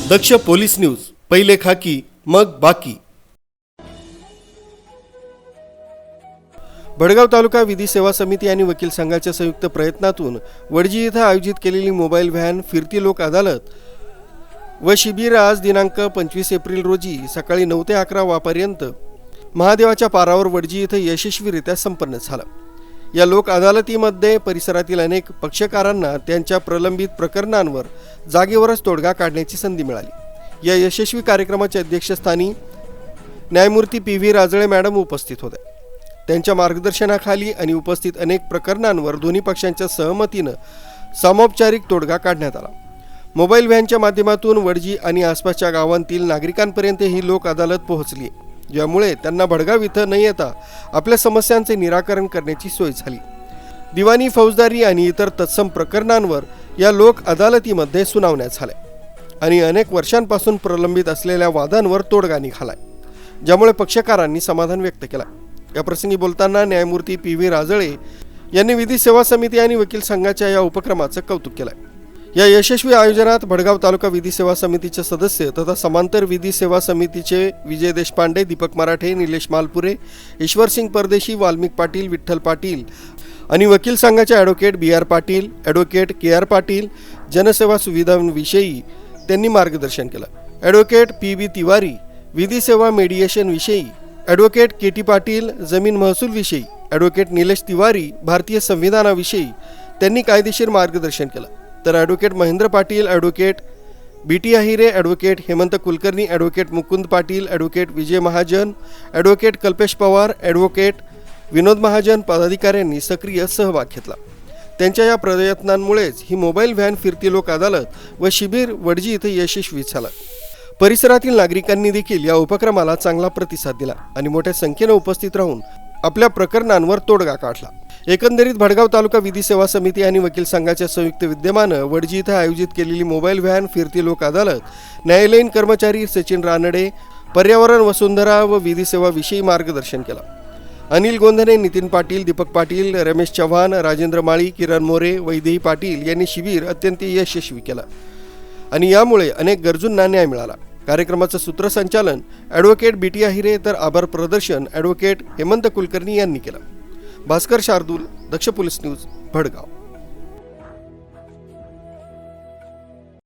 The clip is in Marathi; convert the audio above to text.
दक्ष पोलीस न्यूज, पहिले खाकी मग बाकी। भडगाव तालुका विधी सेवा समिती आणि वकील संघाच्या संयुक्त प्रयत्नातून वडजी येथे आयोजित केलेली मोबाईल व्हॅन फिरती लोक अदालत व शिबिर आज दिनांक 25 एप्रिल रोजी सकाळी 9 ते 11 वाजेपर्यंत महादेवाच्या पारावर वडजी येथे यशस्वीरित्या संपन्न झाला। या लोक अदालतीमध्ये परिसरातील अनेक पक्षकारांना त्यांच्या प्रलंबित प्रकरणांवर जागेवरच तोडगा काढण्याची संधी मिळाली। या यशस्वी कार्यक्रमाच्या अध्यक्षस्थानी न्यायमूर्ती पी.व्ही. राजळे मॅडम उपस्थित होत्या। त्यांच्या मार्गदर्शनाखाली आणि उपस्थित अनेक प्रकरणांवर दोन्ही पक्षांच्या सहमतीने समौपचारिक तोडगा काढण्यात आला। मोबाईल व्हॅनच्या माध्यमातून वडजी आणि आसपासच्या गावांतील नागरिकांपर्यंत ही लोक अदालत पोहोचली, ज्यामुळे त्यांना भडगाव इथं न येता आपल्या समस्यांचे निराकरण करण्याची सोय झाली। दिवाणी, फौजदारी आणि इतर तत्सम प्रकरणांवर या लोक अदालतीमध्ये सुनावण्या झाल्या आणि अनेक वर्षांपासून प्रलंबित असलेल्या वादांवर तोडगा निघालाय, ज्यामुळे पक्षकारांनी समाधान व्यक्त केलं। या प्रसंगी बोलताना न्यायमूर्ती पी.व्ही. राजळे यांनी विधी सेवा समिती आणि वकील संघाच्या या उपक्रमाचं कौतुक केलं। या यशस्वी आयोजनात भडगाव तालुका विधी सेवा समितीचे सदस्य तथा समांतर विधी सेवा समितीचे विजय देशपांडे, दीपक मराठे, निलेश मालपुरे, ईश्वरसिंग परदेशी, वाल्मिक पाटील, विठ्ठल पाटील आणि वकील संघाचे advocate B R. Patil, advocate K R. Patil जनसेवा सुविधांविषयी त्यांनी मार्गदर्शन केलं। Advocate PB. तिवारी विधी सेवा मेडिएशन विषयी, ॲडव्होकेट के.टी. पाटील जमीन महसूल विषयी, ॲडव्होकेट निलेश तिवारी भारतीय संविधानाविषयी त्यांनी कायदेशीर मार्गदर्शन केलं। तर advocate Mahendra Patil, advocate B T. Ahire, advocate Hemant Kulkarni, advocate Mukund Patil, advocate Vijay Mahajan, advocate Kalpesh Pawar, advocate Vinod Mahajan पदाधिकाऱ्यांनी सक्रिय सहभाग घेतला। त्यांच्या या प्रयत्नांमुळेच ही मोबाईल व्हॅन फिरती लोक अदालत व शिबिर वडजी इथे यशस्वी झालं। परिसरातील नागरिकांनी देखील या उपक्रमाला चांगला प्रतिसाद दिला आणि मोठ्या संख्येने उपस्थित राहून आपल्या प्रकरणांवर तोडगा काढला। एकंदरीत भडगाव तालुका विधी सेवा समिती आणि वकील संघाच्या संयुक्त विद्यमाने वडजी इथं आयोजित केलेली मोबाईल व्हॅन फिरती लोक अदालत न्यायालयीन कर्मचारी सचिन रानडे, पर्यावरण वसुंधरा व विधी सेवा विषयी मार्गदर्शन केलं। अनिल गोंधने, नितीन पाटील, दीपक पाटील, रमेश चव्हाण, राजेंद्र माळी, किरण मोरे, वैदेही पाटील यांनी शिबिर अत्यंत यशस्वी केलं आणि यामुळे अनेक गरजूंना न्याय मिळाला। कार्यक्रमाचं सूत्रसंचालन ॲडव्होकेट बी.टी. आहिरे तर आभार प्रदर्शन ॲडव्होकेट हेमंत कुलकर्णी यांनी केलं। भास्कर शार्दूल, दक्ष पोलीस न्यूज, भडगाव।